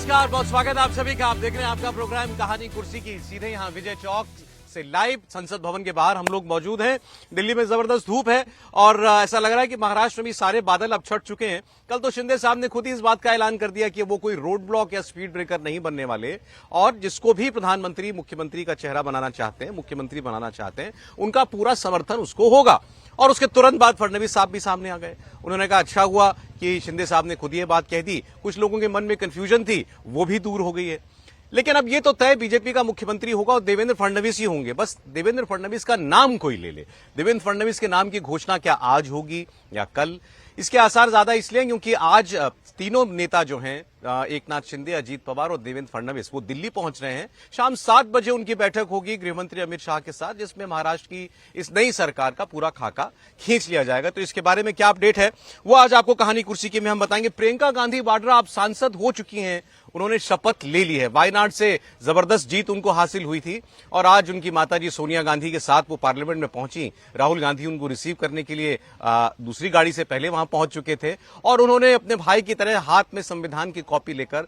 नमस्कार, बहुत स्वागत है आप सभी का। आप देख रहे हैं आपका प्रोग्राम कहानी कुर्सी की। सीधे यहाँ विजय चौक से लाइव संसद भवन के बाहर हम लोग मौजूद हैं। दिल्ली में जबरदस्त धूप है और ऐसा लग रहा है कि महाराष्ट्र में भी सारे बादल अब छट चुके हैं। कल तो शिंदे साहब ने खुद ही इस बात का ऐलान कर दिया कि वो कोई रोड ब्लॉक या स्पीड ब्रेकर नहीं बनने वाले और जिसको भी प्रधानमंत्री मुख्यमंत्री का चेहरा बनाना चाहते हैं, मुख्यमंत्री बनाना चाहते हैं, उनका पूरा समर्थन उसको होगा। और उसके तुरंत बाद फडणवीस साहब भी सामने आ गए। उन्होंने कहा अच्छा हुआ कि शिंदे साहब ने खुद ये बात कह दी। कुछ लोगों के मन में कंफ्यूजन थी, वो भी दूर हो गई है। लेकिन अब ये तो तय बीजेपी का मुख्यमंत्री होगा और देवेंद्र फडणवीस ही होंगे। बस देवेंद्र फडणवीस का नाम कोई ले ले। देवेंद्र फडणवीस के नाम की घोषणा क्या आज होगी या कल, इसके आसार ज्यादा इसलिए क्योंकि आज तीनों नेता जो हैं, एक नाथ शिंदे, अजीत पवार और देवेंद्र फडणवीस, वो दिल्ली पहुंच रहे हैं। शाम 7 बजे उनकी बैठक होगी गृहमंत्री अमित शाह के साथ, जिसमें महाराष्ट्र की इस नई सरकार का पूरा खाका खींच लिया जाएगा। तो इसके बारे में क्या अपडेट है वो आज आपको कहानी कुर्सी की में हम बताएंगे। प्रियंका गांधी वाड्रा अब सांसद हो चुकी हैं, उन्होंने शपथ ले ली है। वायनाड से जबरदस्त जीत उनको हासिल हुई थी और आज उनकी माताजी सोनिया गांधी के साथ वो पार्लियामेंट में पहुंची। राहुल गांधी उनको रिसीव करने के लिए दूसरी गाड़ी से पहले वहां पहुंच चुके थे और उन्होंने अपने भाई की तरह हाथ में संविधान की कॉपी लेकर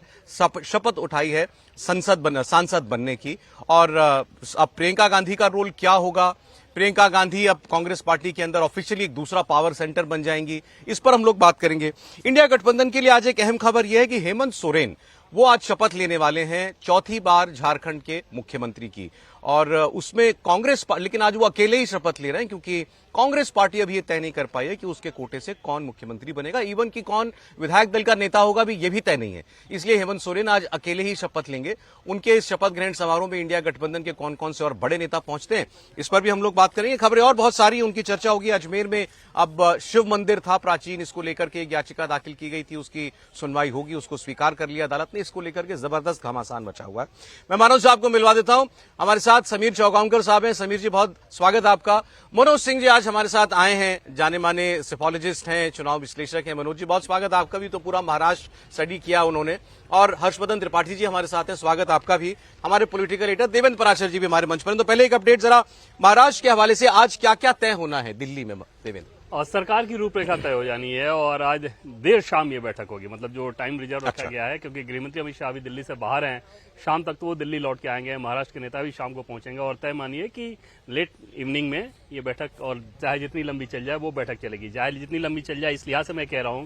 शपथ उठाई है सांसद बनने की। और अब प्रियंका गांधी का रोल क्या होगा? प्रियंका गांधी अब कांग्रेस पार्टी के अंदर ऑफिशियली एक दूसरा पावर सेंटर बन जाएंगी, इस पर हम लोग बात करेंगे। इंडिया गठबंधन के लिए आज एक अहम खबर यह है कि हेमंत सोरेन वो आज शपथ लेने वाले हैं चौथी बार झारखंड के मुख्यमंत्री की। और उसमें कांग्रेस, लेकिन आज वो अकेले ही शपथ ले रहे हैं क्योंकि कांग्रेस पार्टी अभी ये तय नहीं कर पाई है कि उसके कोटे से कौन मुख्यमंत्री बनेगा। इवन कि कौन विधायक दल का नेता होगा भी ये भी तय नहीं है। इसलिए हेमंत सोरेन आज अकेले ही शपथ लेंगे। उनके इस शपथ ग्रहण समारोह में इंडिया गठबंधन के कौन कौन से और बड़े नेता पहुंचते हैं, इस पर भी हम लोग बात करेंगे। खबरें और बहुत सारी उनकी चर्चा होगी। अजमेर में अब शिव मंदिर था प्राचीन, इसको लेकर के एक याचिका दाखिल की गई थी, उसकी सुनवाई होगी, उसको स्वीकार कर लिया अदालत ने। इसको लेकर के जबरदस्त घमासान मचा हुआ है। मैं मनोज साहब को मिलवा देता हूं। हमारे साथ समीर चौगांवकर साहब हैं। समीर जी, बहुत स्वागत आपका। मनोज सिंह जी आज हमारे साथ आए हैं, जाने माने सेफोलॉजिस्ट हैं, चुनाव विश्लेषक हैं। मनोज जी, बहुत स्वागत आपका भी, तो पूरा महाराष्ट्र स्टडी किया उन्होंने। और हर्षवर्धन त्रिपाठी जी हमारे साथ हैं, स्वागत आपका भी। हमारे पॉलिटिकल एडिटर देवेंद्र पराशर जी भी हमारे मंच पर। तो पहले एक अपडेट जरा महाराष्ट्र के हवाले से, आज क्या क्या तय होना है दिल्ली में देवेंद्र? और सरकार की रूपरेखा तय हो जानी है और आज देर शाम ये बैठक होगी, मतलब जो टाइम रिजर्व रखा गया है, क्योंकि गृहमंत्री अमित शाह अभी दिल्ली से बाहर हैं। शाम तक तो वो दिल्ली लौट के आएंगे, महाराष्ट्र के नेता भी शाम को पहुंचेंगे और तय मानिए कि लेट इवनिंग में ये बैठक, और चाहे जितनी लंबी चल जाए वो बैठक चलेगी। चाहे जितनी लंबी चल जाए, इस लिहाज से मैं कह रहा हूँ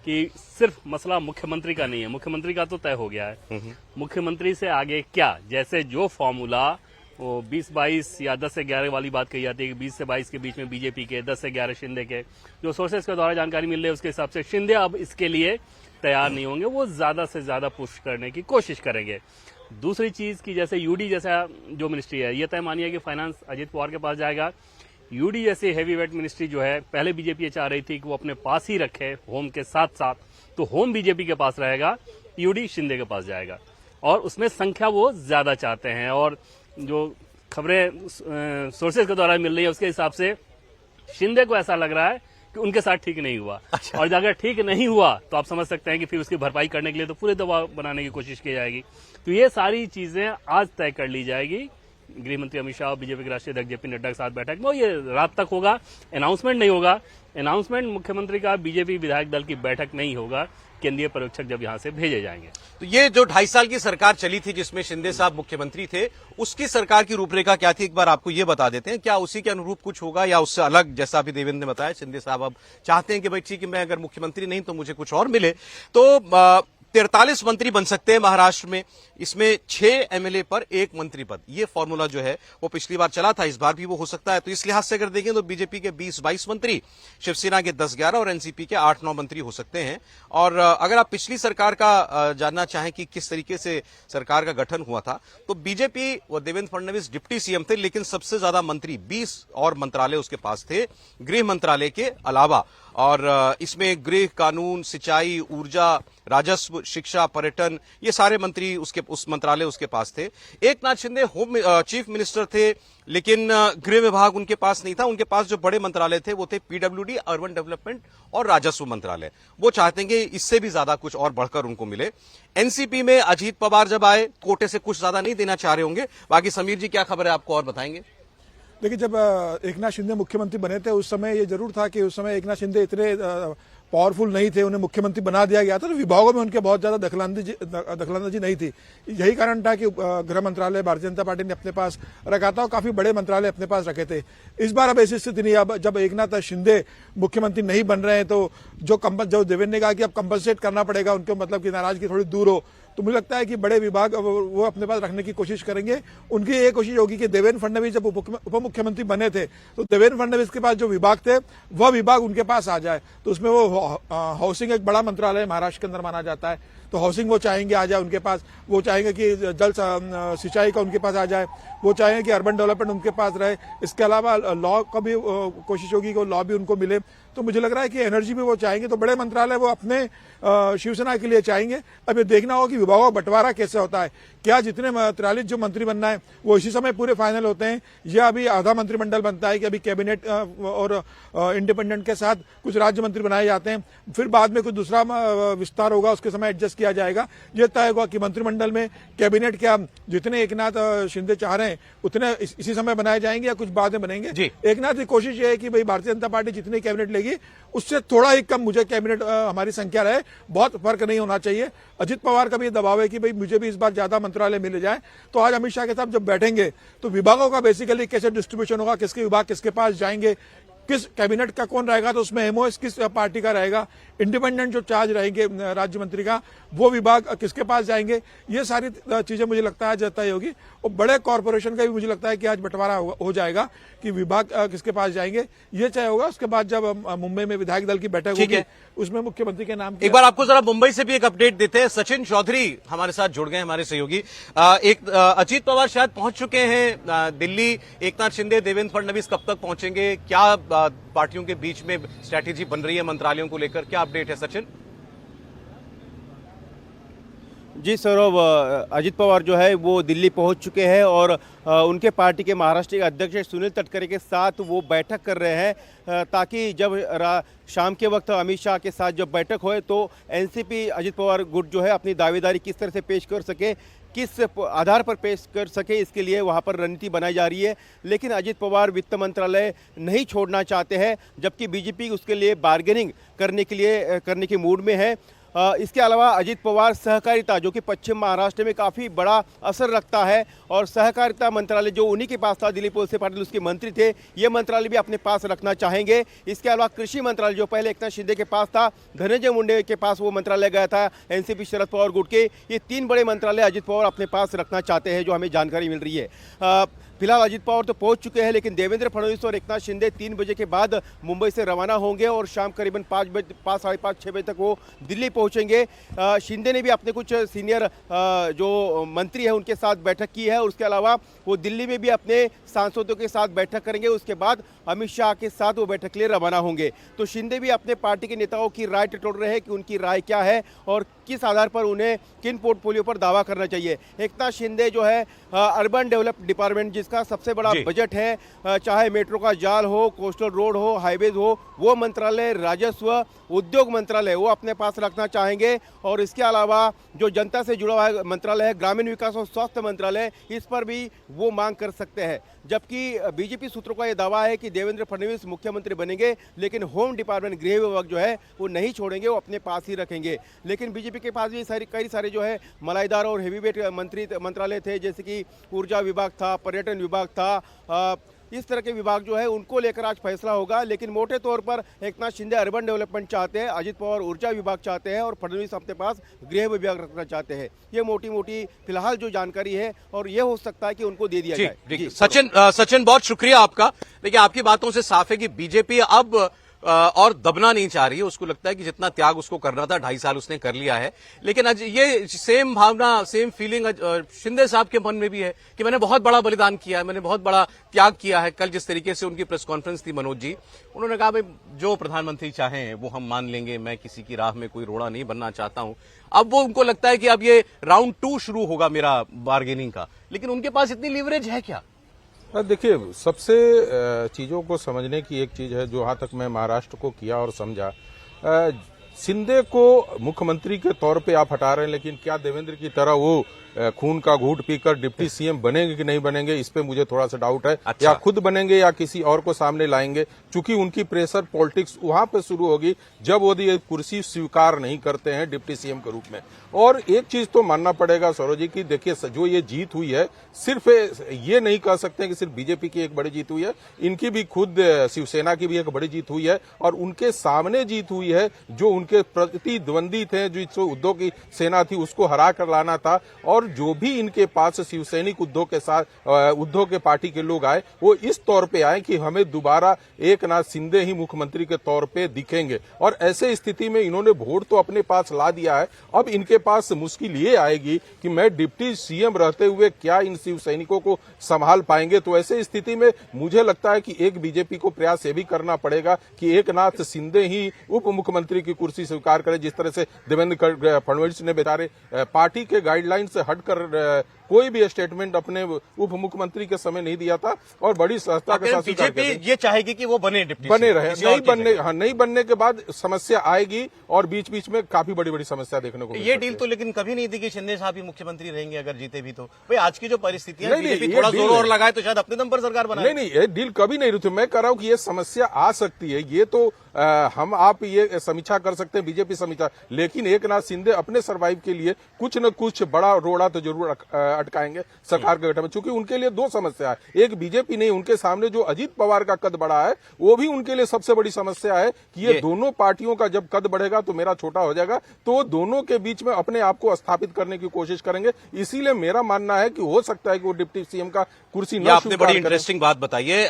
कि सिर्फ मसला मुख्यमंत्री का नहीं है। मुख्यमंत्री का तो तय हो गया है, मुख्यमंत्री से आगे क्या, जैसे जो फॉर्मूला वो 20-22 या 10 से 11 वाली बात कही जाती है कि 20 से 22 के बीच में बीजेपी के, 10 से 11 शिंदे के, जो सोर्सेस के द्वारा जानकारी मिल रही है उसके हिसाब से शिंदे अब इसके लिए तैयार नहीं होंगे, वो ज्यादा से ज्यादा पुश करने की कोशिश करेंगे। दूसरी चीज की जैसे यूडी जैसा जो मिनिस्ट्री है, ये तय मानिए कि फाइनेंस अजित पवार के पास जाएगा। यूडी जैसी हैवी वेट मिनिस्ट्री जो है, पहले बीजेपी ये चाह रही थी कि वो अपने पास ही रखे होम के साथ साथ, तो होम बीजेपी के पास रहेगा, यूडी शिंदे के पास जाएगा और उसमें संख्या वो ज्यादा चाहते हैं। और जो खबरें सोर्सेज के द्वारा मिल रही है उसके हिसाब से शिंदे को ऐसा लग रहा है कि उनके साथ ठीक नहीं हुआ। अच्छा। और अगर ठीक नहीं हुआ तो आप समझ सकते हैं कि फिर उसकी भरपाई करने के लिए तो पूरे दबाव बनाने की कोशिश की जाएगी। तो ये सारी चीजें आज तय कर ली जाएगी गृहमंत्री अमित शाह और बीजेपी के राष्ट्रीय अध्यक्ष जेपी नड्डा के साथ बैठक में। ये रात तक होगा, अनाउंसमेंट नहीं होगा। अनाउंसमेंट मुख्यमंत्री का बीजेपी विधायक दल की बैठक नहीं होगा, केंद्रीय पर्यवेक्षक जब यहां से भेजे जाएंगे। तो ये जो 2.5 साल की सरकार चली थी जिसमें शिंदे साहब मुख्यमंत्री थे, उसकी सरकार की रूपरेखा क्या थी, एक बार आपको ये बता देते हैं। क्या उसी के अनुरूप कुछ होगा या उससे अलग? जैसा अभी देवेंद्र ने बताया, शिंदे साहब अब चाहते हैं कि भाई ठीक है, मैं अगर मुख्यमंत्री नहीं तो मुझे कुछ और मिले। तो 43 मंत्री बन सकते हैं महाराष्ट्र में, इसमें 6 एमएलए पर 1 मंत्री पद। ये फॉर्मूला जो है वो पिछली बार चला था, इस बार भी वो हो सकता है। तो इस लिहाज से अगर देखें तो बीजेपी के 20-22 मंत्री, शिवसेना के 10-11 और एनसीपी के 8-9 मंत्री हो सकते हैं। और अगर आप पिछली सरकार का जानना चाहें कि किस तरीके से सरकार का गठन हुआ था, तो बीजेपी व देवेंद्र फडणवीस डिप्टी सीएम थे, लेकिन सबसे ज्यादा मंत्री 20 और मंत्रालय उसके पास थे गृह मंत्रालय के अलावा। और इसमें गृह, कानून, सिंचाई, ऊर्जा, राजस्व, शिक्षा, पर्यटन, ये सारे मंत्री उस मंत्रालय उसके पास थे। एक नाथ शिंदे होम चीफ मिनिस्टर थे, लेकिन गृह विभाग उनके पास नहीं था। उनके पास जो बड़े मंत्रालय थे वो थे पीडब्ल्यूडी, अर्बन डेवलपमेंट और राजस्व मंत्रालय। वो चाहते हैं कि इससे भी ज्यादा कुछ और बढ़कर उनको मिले। एनसीपी में अजीत पवार जब आए, कोटे से कुछ ज्यादा नहीं देना चाह रहे होंगे। बाकी समीर जी क्या खबर है, आपको और बताएंगे? देखिए, जब एकनाथ शिंदे मुख्यमंत्री बने थे उस समय ये जरूर था कि उस समय एकनाथ शिंदे इतने पावरफुल नहीं थे, उन्हें मुख्यमंत्री बना दिया गया था, तो विभागों में उनके बहुत ज्यादा दखलंदाजी नहीं थी। यही कारण था कि गृह मंत्रालय भारतीय जनता पार्टी ने अपने पास रखा था और काफी बड़े मंत्रालय अपने पास रखे थे। इस बार अब ऐसी स्थिति नहीं। अब जब एकनाथ शिंदे मुख्यमंत्री नहीं बन रहे हैं तो जो देवेंद्र ने कहा कि अब कंपनसेट करना पड़ेगा उनको, मतलब कि नाराजगी थोड़ी दूर हो, तो मुझे लगता है कि बड़े विभाग वो अपने पास रखने की कोशिश करेंगे। उनकी ये कोशिश होगी कि देवेंद्र फडणवीस जब उप मुख्यमंत्री बने थे तो देवेंद्र फडणवीस के पास जो विभाग थे वह विभाग उनके पास आ जाए। तो उसमें वो हाउसिंग एक बड़ा मंत्रालय महाराष्ट्र के अंदर माना जाता है, तो हाउसिंग वो चाहेंगे आ जाए उनके पास। वो चाहेंगे कि जल सिंचाई का उनके पास आ जाए, वो चाहेंगे कि अर्बन डेवलपमेंट उनके पास रहे। इसके अलावा लॉ का भी कोशिश होगी कि लॉ भी उनको मिले। तो मुझे लग रहा है कि एनर्जी भी वो चाहेंगे, तो बड़े मंत्रालय वो अपने शिवसेना के लिए चाहेंगे। अब ये देखना होगा कि विभागों का बंटवारा कैसे होता है। क्या जितने 43 जो मंत्री बनना है वो इसी समय पूरे फाइनल होते हैं, या अभी आधा मंत्रिमंडल बनता है कि अभी कैबिनेट और इंडिपेंडेंट के साथ कुछ राज्य मंत्री बनाए जाते हैं, फिर बाद में कुछ दूसरा विस्तार होगा, उसके समय एडजस्ट किया जाएगा। ये तय होगा कि मंत्रिमंडल में कैबिनेट क्या जितने एकनाथ शिंदे चाह रहे हैं उतने इसी समय बनाए जाएंगे या कुछ बाद में बनेंगे। एकनाथ की कोशिश ये है कि भाई भारतीय जनता पार्टी जितनी कैबिनेट लेगी उससे थोड़ा ही कम मुझे कैबिनेट हमारी संख्या रहे, बहुत फर्क नहीं होना चाहिए। अजित पवार का भी दबाव है कि भाई मुझे भी इस बार ज्यादा मंत्रालय मिल जाए। तो आज अमित शाह के साथ जब बैठेंगे तो विभागों का बेसिकली कैसे डिस्ट्रीब्यूशन होगा, किसके विभाग किसके पास जाएंगे, किस कैबिनेट का कौन रहेगा, तो उसमें एमओएस किस पार्टी का रहेगा, इंडिपेंडेंट जो चार्ज रहेंगे राज्य मंत्री का वो विभाग किसके पास जाएंगे, ये सारी चीजें मुझे लगता है तय होगी। और बड़े कॉर्पोरेशन का भी मुझे लगता है कि आज बंटवारा हो जाएगा कि विभाग किसके पास जाएंगे, ये तय होगा। उसके बाद जब मुंबई में विधायक दल की बैठक होगी उसमें मुख्यमंत्री के नाम एक बार आपको जरा मुंबई से भी एक अपडेट देते हैं। सचिन चौधरी हमारे साथ जुड़ गए, हमारे सहयोगी। अजीत पवार शायद पहुंच चुके हैं दिल्ली, एकनाथ शिंदे देवेंद्र फडणवीस कब तक पहुंचेंगे, क्या पार्टियों के बीच में स्ट्रैटेजी बन रही है मंत्रालयों को लेकर, क्या अपडेट है सचिन? जी सौरभ, अजित पवार जो है वो दिल्ली पहुंच चुके हैं और उनके पार्टी के महाराष्ट्र के अध्यक्ष सुनील तटकरे के साथ वो बैठक कर रहे हैं ताकि जब शाम के वक्त अमित शाह के साथ जब बैठक होए तो एनसीपी अजित पवार गुट जो है अपनी दावेदारी किस तरह से पेश कर सके, किस आधार पर पेश कर सके, इसके लिए वहां पर रणनीति बनाई जा रही है। लेकिन अजित पवार वित्त मंत्रालय नहीं छोड़ना चाहते हैं, जबकि बीजेपी उसके लिए बार्गेनिंग करने की मूड में है। इसके अलावा अजित पवार सहकारिता, जो कि पश्चिम महाराष्ट्र में काफ़ी बड़ा असर रखता है, और सहकारिता मंत्रालय जो उन्हीं के पास था, दिलीप वळसे पाटिल उसके मंत्री थे, ये मंत्रालय भी अपने पास रखना चाहेंगे। इसके अलावा कृषि मंत्रालय जो पहले एकनाथ शिंदे के पास था, धनंजय मुंडे के पास वो मंत्रालय गया था एनसीपी शरद पवार गुट के, ये 3 बड़े मंत्रालय अजित पवार अपने पास रखना चाहते हैं, जो हमें जानकारी मिल रही है। फिलहाल अजित पवार तो पहुंच चुके हैं, लेकिन देवेंद्र फडणवीस और एकनाथ शिंदे 3 बजे के बाद मुंबई से रवाना होंगे और शाम करीबन 5 साढ़े 5 6 बजे तक वो दिल्ली पहुंचेंगे। शिंदे ने भी अपने कुछ सीनियर जो मंत्री हैं उनके साथ बैठक की है, और उसके अलावा वो दिल्ली में भी अपने सांसदों के साथ बैठक करेंगे। उसके बाद अमित शाह के साथ वो बैठक के लिए रवाना होंगे। तो शिंदे भी अपने पार्टी के नेताओं की राय टटोल रहे हैं कि उनकी राय क्या है और किस आधार पर उन्हें किन पोर्टफोलियो पर दावा करना चाहिए। एकनाथ शिंदे जो है अर्बन डेवलप डिपार्टमेंट, जिसका सबसे बड़ा बजट है, चाहे मेट्रो का जाल हो, कोस्टल रोड हो, हाईवेज हो, वो मंत्रालय, राजस्व, उद्योग मंत्रालय वो अपने पास रखना चाहेंगे। और इसके अलावा जो जनता से जुड़ा हुआ मंत्रालय है, ग्रामीण विकास और स्वास्थ्य मंत्रालय, इस पर भी वो मांग कर सकते हैं। जबकि बीजेपी सूत्रों का यह दावा है कि देवेंद्र फडणवीस मुख्यमंत्री बनेंगे, लेकिन होम डिपार्टमेंट, गृह विभाग जो है वो नहीं छोड़ेंगे, वो अपने पास ही रखेंगे। लेकिन बीजेपी के पास भी कई सारे जो है मलाईदार और हेवीवेट मंत्रालय थे, जैसे कि ऊर्जा विभाग था, पर्यटन विभाग था, इस तरह के विभाग जो है उनको लेकर आज फैसला होगा। लेकिन मोटे तौर पर एकनाथ शिंदे अर्बन डेवलपमेंट चाहते हैं, अजित पवार ऊर्जा विभाग चाहते हैं और फडणवीस अपने पास गृह विभाग रखना चाहते हैं। ये मोटी फिलहाल जो जानकारी है, और ये हो सकता है कि उनको दे दिया जाए। सचिन बहुत शुक्रिया आपका। देखिए, आपकी बातों से साफ है कि बीजेपी अब और दबना नहीं चाह रही है। उसको लगता है कि जितना त्याग उसको करना था 2.5 साल उसने कर लिया है। लेकिन आज ये सेम भावना, सेम फीलिंग शिंदे साहब के मन में भी है कि मैंने बहुत बड़ा बलिदान किया है, मैंने बहुत बड़ा त्याग किया है। कल जिस तरीके से उनकी प्रेस कॉन्फ्रेंस थी मनोज जी, उन्होंने कहा भाई जो प्रधानमंत्री चाहें वो हम मान लेंगे, मैं किसी की राह में कोई रोड़ा नहीं बनना चाहता हूं। अब वो उनको लगता है कि अब ये राउंड 2 शुरू होगा मेरा बार्गेनिंग का। लेकिन उनके पास इतनी लीवरेज है क्या? देखिए, सबसे चीज़ों को समझने की एक चीज़ है, जो यहाँ तक मैं महाराष्ट्र को किया और समझा, शिंदे को मुख्यमंत्री के तौर पे आप हटा रहे हैं, लेकिन क्या देवेंद्र की तरह वो खून का घूंट पीकर डिप्टी सीएम बनेंगे कि नहीं बनेंगे, इस पे मुझे थोड़ा सा डाउट है। अच्छा। या खुद बनेंगे या किसी और को सामने लाएंगे, चूंकि उनकी प्रेशर पॉलिटिक्स वहां पे शुरू होगी जब वो ये कुर्सी स्वीकार नहीं करते हैं डिप्टी सीएम के रूप में। और एक चीज तो मानना पड़ेगा सौरभ जी की, देखिए जो ये जीत हुई है, सिर्फ ये नहीं कह सकते कि सिर्फ बीजेपी की एक बड़ी जीत हुई है, इनकी भी खुद शिवसेना की भी एक बड़ी जीत हुई है और उनके सामने जीत हुई है। जो उनके प्रतिद्वंदी थे, जो उद्धव की सेना थी, उसको हरा कर लाना था। और जो भी इनके पास शिवसैनिक उद्धव के साथ उद्धव के पार्टी के लोग आए, वो इस तौर पे आए कि हमें दोबारा एकनाथ शिंदे ही मुख्यमंत्री के तौर पे दिखेंगे। और ऐसे स्थिति में इन्होंने वोट तो अपने पास ला दिया है। अब इनके पास मुश्किल ये आएगी कि मैं डिप्टी सीएम रहते हुए क्या इन शिव सैनिकों को संभाल पाएंगे। तो ऐसे स्थिति में मुझे लगता है कि एक बीजेपी को प्रयास ये भी करना पड़ेगा कि एकनाथ शिंदे ही उप मुख्यमंत्री की कुर्सी स्वीकार करें। जिस तरह से देवेंद्र फडणवीस ने बेचारे पार्टी के गाइडलाइन से हटकर कोई भी स्टेटमेंट अपने उप मुख्यमंत्री के समय नहीं दिया था और बड़ी सहजता के साथ बीजेपी ये चाहेगी कि वो बने डिप्टी बने सीएम, रहे। किसी और की जगह। नहीं बनने के बाद समस्या आएगी और बीच बीच में काफी बड़ी बड़ी समस्या देखने को मिल ये सकती डील है। तो लेकिन कभी नहीं थी कि शिंदे साहब ही मुख्यमंत्री रहेंगे अगर जीते भी तो। भाई आज की जो परिस्थितियां नहीं, बीजेपी ये थोड़ा डील जोर और नहीं। लगाए तो शायद अपने दम पर सरकार बनाए। नहीं, ये डील कभी नहीं रुकी। मैं कह रहा हूं कि ये समस्या आ सकती है, ये तो हम आप ये समीक्षा कर सकते हैं, बीजेपी समीक्षा, लेकिन एकनाथ शिंदे अपने सर्वाइव के लिए कुछ न कुछ बड़ा रोड़ा तो जरूर अटकाएंगे सरकार के गठन में। चूंकि उनके लिए दो समस्या है, एक बीजेपी नहीं, उनके सामने जो अजीत पवार का कद बढ़ा है वो भी उनके लिए सबसे बड़ी समस्या है कि ये दोनों पार्टियों का जब कद बढ़ेगा तो मेरा छोटा हो जाएगा, तो वो दोनों के बीच में अपने आप को स्थापित करने की कोशिश करेंगे। इसीलिए मेरा मानना है कि हो सकता है कि वो डिप्टी सीएम का कुर्सी न आपने बड़ी स्वीकार करें। इंटरेस्टिंग बात बताई है।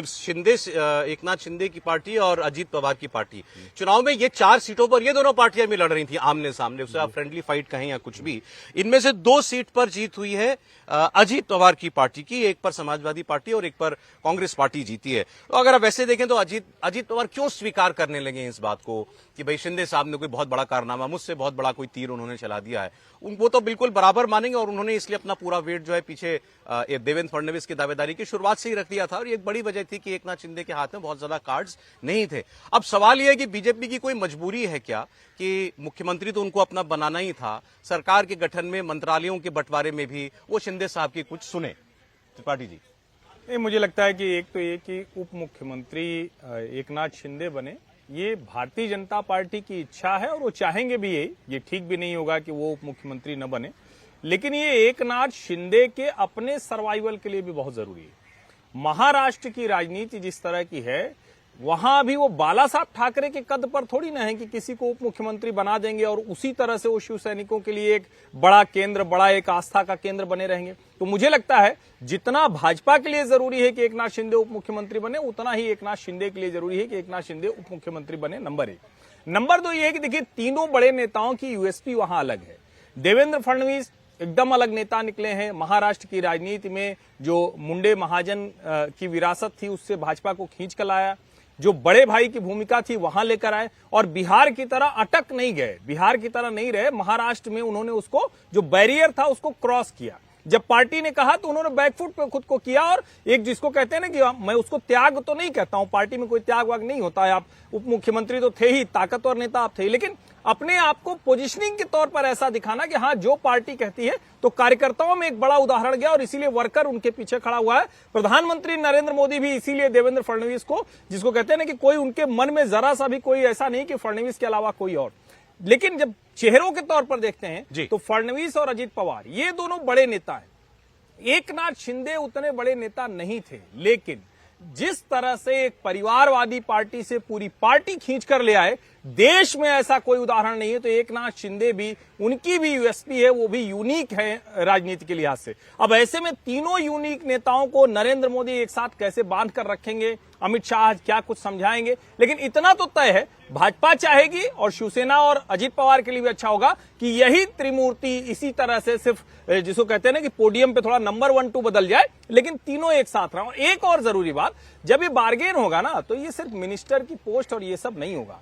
शिंदे, एकनाथ शिंदे की पार्टी और अजीत पवार की पार्टी चुनाव में ये 4 सीटों पर ये दोनों पार्टियां भी लड़ रही थी आमने सामने, उसे आप फ्रेंडली फाइट कहें या कुछ भी। इनमें से 2 सीट पर जीत हुई है अजीत पवार की पार्टी की, एक पर समाजवादी पार्टी और एक पर कांग्रेस पार्टी जीती है। तो अगर आप वैसे देखें तो अजीत पवार क्यों स्वीकार करने लगे इस बात को कि भाई शिंदे साहब ने कोई बहुत बड़ा कारनामा, मुझसे बहुत बड़ा कोई तीर उन्होंने चला दिया है, वो तो बिल्कुल बराबर मानेंगे और उन्होंने इसलिए अपना पूरा वेट जो है पीछे देवेंद्र फडणवीस की दावेदारी की शुरुआत से ही रख दिया था। और ये एक बड़ी वजह थी कि एकनाथ शिंदे के हाथ में बहुत ज्यादा कार्ड्स नहीं थे। अब सवाल यह है कि बीजेपी की कोई मजबूरी है क्या कि मुख्यमंत्री तो उनको अपना बनाना ही था, सरकार के गठन में, मंत्रालयों के बंटवारे में भी वो शिंदे साहब की कुछ सुने। त्रिपाठी जी, नहीं, मुझे लगता है कि एक तो ये कि उप मुख्यमंत्री एकनाथ शिंदे बने, ये भारतीय जनता पार्टी की इच्छा है और वो चाहेंगे भी ये ठीक भी नहीं होगा कि वो उप मुख्यमंत्री न बने, लेकिन ये एकनाथ शिंदे के अपने सर्वाइवल के लिए भी बहुत जरूरी है। महाराष्ट्र की राजनीति जिस तरह की है, वहां भी वो बाला साहब ठाकरे के कद पर थोड़ी ना है कि किसी को उप मुख्यमंत्री बना देंगे और उसी तरह से वो शिव सैनिकों के लिए एक बड़ा केंद्र, बड़ा एक आस्था का केंद्र बने रहेंगे। तो मुझे लगता है जितना भाजपा के लिए जरूरी है कि एकनाथ शिंदे उप मुख्यमंत्री बने, उतना ही एकनाथ शिंदे के लिए जरूरी है कि एकनाथ शिंदे उप मुख्यमंत्री बने। नंबर 1। नंबर 2 ये है कि देखिए, तीनों बड़े नेताओं की यूएसपी वहां अलग है। देवेंद्र फडणवीस एकदम अलग नेता निकले हैं। महाराष्ट्र की राजनीति में जो मुंडे महाजन की विरासत थी उससे भाजपा को खींच कर लाया, जो बड़े भाई की भूमिका थी वहां लेकर आए और बिहार की तरह अटक नहीं गए, बिहार की तरह नहीं रहे। महाराष्ट्र में उन्होंने उसको जो बैरियर था उसको क्रॉस किया। जब पार्टी ने कहा तो उन्होंने बैकफुट पे खुद को किया और एक जिसको कहते हैं ना कि मैं उसको त्याग तो नहीं कहता हूं, पार्टी में कोई त्याग वाग नहीं होता है। आप उप मुख्यमंत्री तो थे ही, ताकतवर नेता आप थे, लेकिन अपने आप को पोजिशनिंग के तौर पर ऐसा दिखाना कि हाँ जो पार्टी कहती है, तो कार्यकर्ताओं में एक बड़ा उदाहरण गया और इसीलिए वर्कर उनके पीछे खड़ा हुआ है। प्रधानमंत्री नरेंद्र मोदी भी इसीलिए देवेंद्र फडणवीस को, जिसको कहते हैं ना कि कोई उनके मन में जरा सा भी कोई ऐसा नहीं कि फडणवीस के अलावा कोई और, लेकिन जब चेहरों के तौर पर देखते हैं तो फडणवीस और अजीत पवार ये दोनों बड़े नेता हैं। एकनाथ शिंदे उतने बड़े नेता नहीं थे, लेकिन जिस तरह से एक परिवारवादी पार्टी से पूरी पार्टी खींचकर ले आए, देश में ऐसा कोई उदाहरण नहीं है। तो एकनाथ शिंदे भी, उनकी भी यूएसपी है, वो भी यूनिक है राजनीति के लिहाज से। अब ऐसे में तीनों यूनिक नेताओं को नरेंद्र मोदी एक साथ कैसे बांध कर रखेंगे, अमित शाह क्या कुछ समझाएंगे, लेकिन इतना तो तय है, भाजपा चाहेगी और शिवसेना और अजीत पवार के लिए भी अच्छा होगा कि यही त्रिमूर्ति इसी तरह से सिर्फ जिसको कहते हैं ना कि पोडियम पे थोड़ा नंबर 1 2 बदल जाए, लेकिन तीनों एक साथ रहो। एक और जरूरी बात, जब ये बार्गेन होगा ना, तो ये सिर्फ मिनिस्टर की पोस्ट और ये सब नहीं होगा।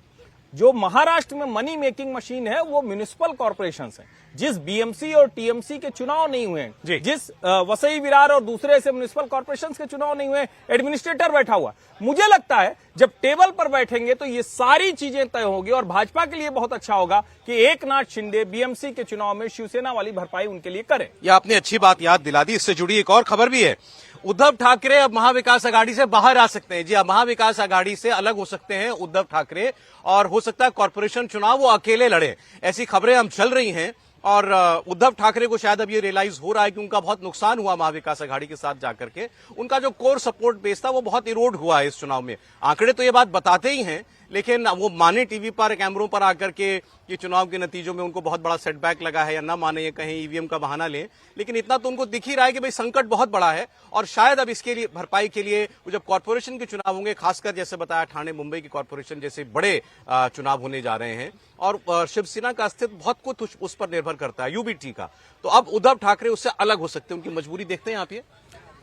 जो महाराष्ट्र में मनी मेकिंग मशीन है वो म्युनिसिपल कॉर्पोरेशंस हैं। जिस बीएमसी और टीएमसी के चुनाव नहीं हुए, जिस वसई विरार और दूसरे ऐसे म्युनिसिपल कॉर्पोरेशंस के चुनाव नहीं हुए, एडमिनिस्ट्रेटर बैठा हुआ। मुझे लगता है जब टेबल पर बैठेंगे तो ये सारी चीजें तय होगी और भाजपा के लिए बहुत अच्छा होगा कि एकनाथ शिंदे बीएमसी के चुनाव में शिवसेना वाली भरपाई उनके लिए करे। ये आपने अच्छी बात याद दिला दी। इससे जुड़ी एक और खबर भी है, उद्धव ठाकरे अब महाविकास आघाड़ी से बाहर आ सकते हैं। जी हाँ, महाविकास आघाड़ी से अलग हो सकते हैं उद्धव ठाकरे और हो सकता है कॉर्पोरेशन चुनाव वो अकेले लड़े। ऐसी खबरें हम चल रही हैं और उद्धव ठाकरे को शायद अब ये रियलाइज हो रहा है कि उनका बहुत नुकसान हुआ महाविकास आघाड़ी के साथ जाकर के। उनका जो कोर सपोर्ट बेस था वो बहुत इरोड हुआ है इस चुनाव में। आंकड़े तो ये बात बताते ही हैं, लेकिन वो माने टीवी पर कैमरों पर आकर के ये चुनाव के नतीजों में उनको बहुत बड़ा सेटबैक लगा है या ना माने, ये कहीं ईवीएम का बहाना लें, लेकिन इतना तो उनको दिख ही रहा है कि भाई संकट बहुत बड़ा है। और शायद अब इसके लिए भरपाई के लिए जब कॉर्पोरेशन के चुनाव होंगे, खासकर जैसे बताया ठाणे मुंबई की कॉर्पोरेशन जैसे बड़े चुनाव होने जा रहे हैं और शिवसेना का अस्तित्व बहुत कुछ उस पर निर्भर करता है, यूबीटी का, तो अब उद्धव ठाकरे उससे अलग हो सकते हैं। उनकी मजबूरी देखते हैं आप ये।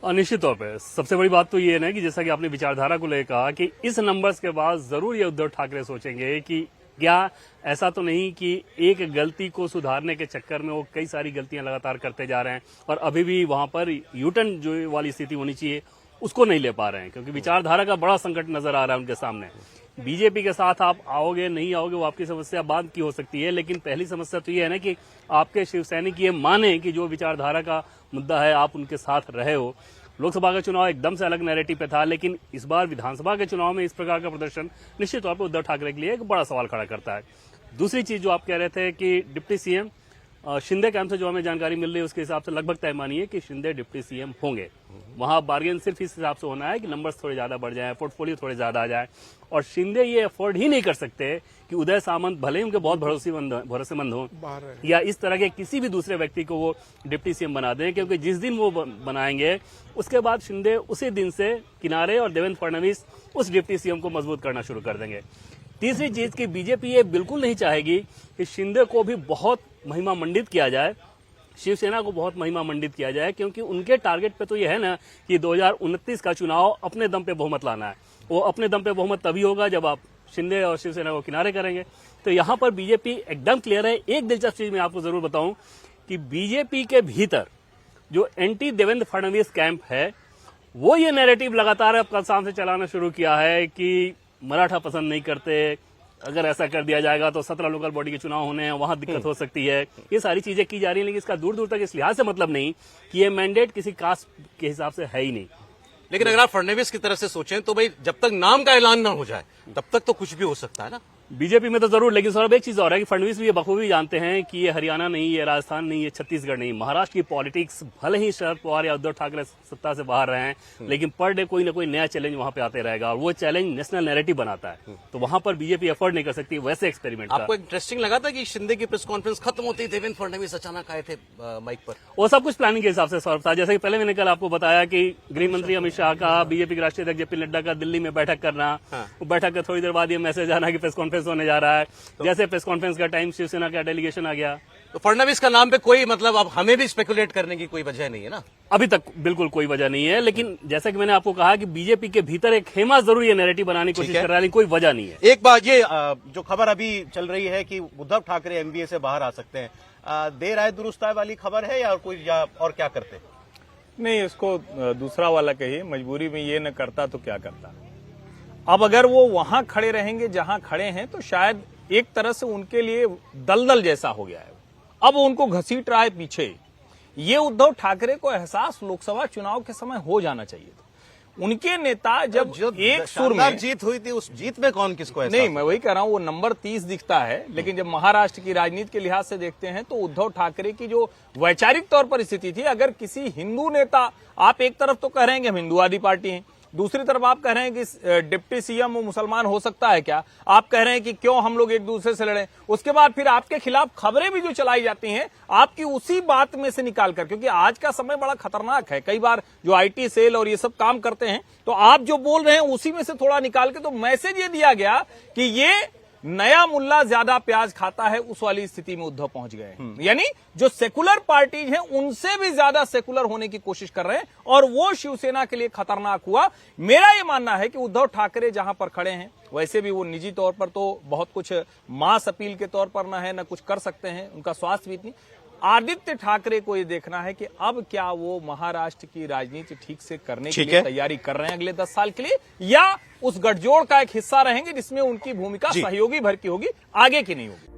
निश्चित तौर पे सबसे बड़ी बात तो ये है ना कि जैसा कि आपने विचारधारा को लेकर कहा कि इस नंबर्स के बाद जरूर ये उद्धव ठाकरे सोचेंगे कि क्या ऐसा तो नहीं कि एक गलती को सुधारने के चक्कर में वो कई सारी गलतियां लगातार करते जा रहे हैं और अभी भी वहां पर यूटर्न जो वाली स्थिति होनी चाहिए उसको नहीं ले पा रहे हैं, क्योंकि विचारधारा का बड़ा संकट नजर आ रहा है उनके सामने। बीजेपी के साथ आप आओगे नहीं आओगे वो आपकी समस्या बाद की हो सकती है, लेकिन पहली समस्या तो ये है ना कि आपके शिवसैनिक ये माने कि जो विचारधारा का मुद्दा है आप उनके साथ रहे हो। लोकसभा का चुनाव एकदम से अलग नैरेटिव पे था, लेकिन इस बार विधानसभा के चुनाव में इस प्रकार का प्रदर्शन निश्चित तौर पर उद्धव ठाकरे के लिए एक बड़ा सवाल खड़ा करता है। दूसरी चीज जो आप कह रहे थे कि डिप्टी सीएम शिंदे कैंप से जो हमें जानकारी मिल रही है उसके हिसाब से लगभग तय मानिए कि शिंदे डिप्टी सीएम होंगे। वहां बार्गेन सिर्फ इस हिसाब से होना है कि नंबर्स थोड़े ज्यादा बढ़ जाए, पोर्टफोलियो थोड़े ज्यादा आ जाए, और शिंदे ये अफोर्ड ही नहीं कर सकते कि उदय सामंत भले ही उनके बहुत भरोसेमंद हो या इस तरह के किसी भी दूसरे व्यक्ति को वो डिप्टी सीएम बना दें, क्योंकि जिस दिन वो बनाएंगे उसके बाद शिंदे उसी दिन से किनारे और देवेंद्र फडणवीस उस डिप्टी सीएम को मजबूत करना शुरू कर देंगे। तीसरी चीज की बीजेपी ये बिल्कुल नहीं चाहेगी कि शिंदे को भी बहुत महिमा मंडित किया जाए, शिवसेना को बहुत महिमा मंडित किया जाए, क्योंकि उनके टारगेट पे तो ये है ना कि 2029 का चुनाव अपने दम पे बहुमत लाना है। वो अपने दम पे बहुमत तभी होगा जब आप शिंदे और शिवसेना को किनारे करेंगे। तो यहां पर बीजेपी एकदम क्लियर है। एक दिलचस्प चीज मैं आपको जरूर बताऊं कि बीजेपी के भीतर जो एंटी देवेंद्र फडणवीस कैंप है वो ये नैरेटिव लगातार अब कल शाम से चलाना शुरू किया है कि मराठा पसंद नहीं करते, अगर ऐसा कर दिया जाएगा तो 17 लोकल बॉडी के चुनाव होने हैं, वहां दिक्कत हो सकती है। ये सारी चीजें की जा रही है, लेकिन इसका दूर दूर तक इस लिहाज से मतलब नहीं कि ये मैंडेट किसी कास्ट के हिसाब से है ही नहीं। लेकिन अगर आप फडणवीस की तरफ से सोचें तो भाई जब तक नाम का ऐलान ना हो जाए तब तक तो कुछ भी हो सकता है ना बीजेपी में तो जरूर। लेकिन सौरभ एक चीज और है कि फडणवीस भी ये बखूबी जानते हैं कि ये हरियाणा नहीं, ये राजस्थान नहीं, ये छत्तीसगढ़ नहीं, महाराष्ट्र की पॉलिटिक्स भले ही शरद पवार या उद्धव ठाकरे सत्ता से बाहर रहे हैं, लेकिन पर डे कोई ना कोई नया चैलेंज वहां पे आते रहेगा और वो चैलेंज नेशनल नैरेटिव बनाता है। तो वहां पर बीजेपी अफोर्ड नहीं कर सकती वैसे एक्सपेरिमेंट। आपको इंटरेस्टिंग लगा था कि शिंदे की प्रेस कॉन्फ्रेंस खत्म होती देवेंद्र फडणवीस अचानक आए थे माइक पर? वो सब कुछ प्लानिंग के हिसाब से सौरभ था। जैसे कि पहले मैंने कल आपको बताया कि गृह मंत्री अमित शाह का, बीजेपी के राष्ट्रीय अध्यक्ष जेपी नड्डा का दिल्ली में बैठक करना, वो बैठक के थोड़ी देर बाद ये मैसेज आना कि प्रेस कॉन्फ्रेंस होने जा रहा है। जैसे प्रेस कॉन्फ्रेंस का टाइम शिवसेना का डेलीगेशन आ गया, तो फडणवीस का नाम पे कोई मतलब अब हमें भी स्पेकुलेट करने की कोई वजह नहीं है ना अभी तक। बिल्कुल कोई वजह नहीं है, लेकिन जैसा कि मैंने आपको कहा कि बीजेपी के भीतर एक खेमा जरूर ये नैरेटिव बनाने की कोशिश कर रहा है, कोई वजह नहीं है। एक बात ये जो खबर अभी चल रही है कि उद्धव ठाकरे एमबीए से बाहर आ सकते हैं, देर आए दुरुस्त आए वाली खबर है या कोई और क्या करते? नहीं, इसको दूसरा वाला कहिए। मजबूरी में ये न करता तो क्या करता। अब अगर वो वहां खड़े रहेंगे जहां खड़े हैं तो शायद एक तरह से उनके लिए दलदल जैसा हो गया है, अब उनको घसीट रहा है पीछे। ये उद्धव ठाकरे को एहसास लोकसभा चुनाव के समय हो जाना चाहिए था। उनके नेता जब एक सुर में जीत हुई थी, उस जीत में कौन किसको नहीं, मैं वही कह रहा हूं, वो नंबर 30 दिखता है, लेकिन जब महाराष्ट्र की राजनीति के लिहाज से देखते हैं तो उद्धव ठाकरे की जो वैचारिक तौर पर स्थिति थी, अगर किसी हिंदू नेता, आप एक तरफ तो कह रहे हैं कि हम हिंदुवादी पार्टी हैं, दूसरी तरफ आप कह रहे हैं कि डिप्टी सीएम वो मुसलमान हो सकता है क्या, आप कह रहे हैं कि क्यों हम लोग एक दूसरे से लड़ें, उसके बाद फिर आपके खिलाफ खबरें भी जो चलाई जाती हैं आपकी उसी बात में से निकालकर, क्योंकि आज का समय बड़ा खतरनाक है। कई बार जो आईटी सेल और ये सब काम करते हैं तो आप जो बोल रहे हैं उसी में से थोड़ा निकाल के तो मैसेज ये दिया गया कि ये नया मुल्ला ज्यादा प्याज खाता है, उस वाली स्थिति में उद्धव पहुंच गए। यानी जो सेकुलर पार्टीज हैं उनसे भी ज्यादा सेकुलर होने की कोशिश कर रहे हैं और वो शिवसेना के लिए खतरनाक हुआ। मेरा ये मानना है कि उद्धव ठाकरे जहां पर खड़े हैं वैसे भी वो निजी तौर पर तो बहुत कुछ मास अपील के तौर पर ना है, ना कुछ कर सकते हैं, उनका स्वास्थ्य भी इतनी। आदित्य ठाकरे को ये देखना है कि अब क्या वो महाराष्ट्र की राजनीति ठीक से करने के लिए तैयारी कर रहे हैं अगले 10 साल के लिए, या उस गठजोड़ का एक हिस्सा रहेंगे जिसमें उनकी भूमिका सहयोगी भर की होगी, आगे की नहीं होगी।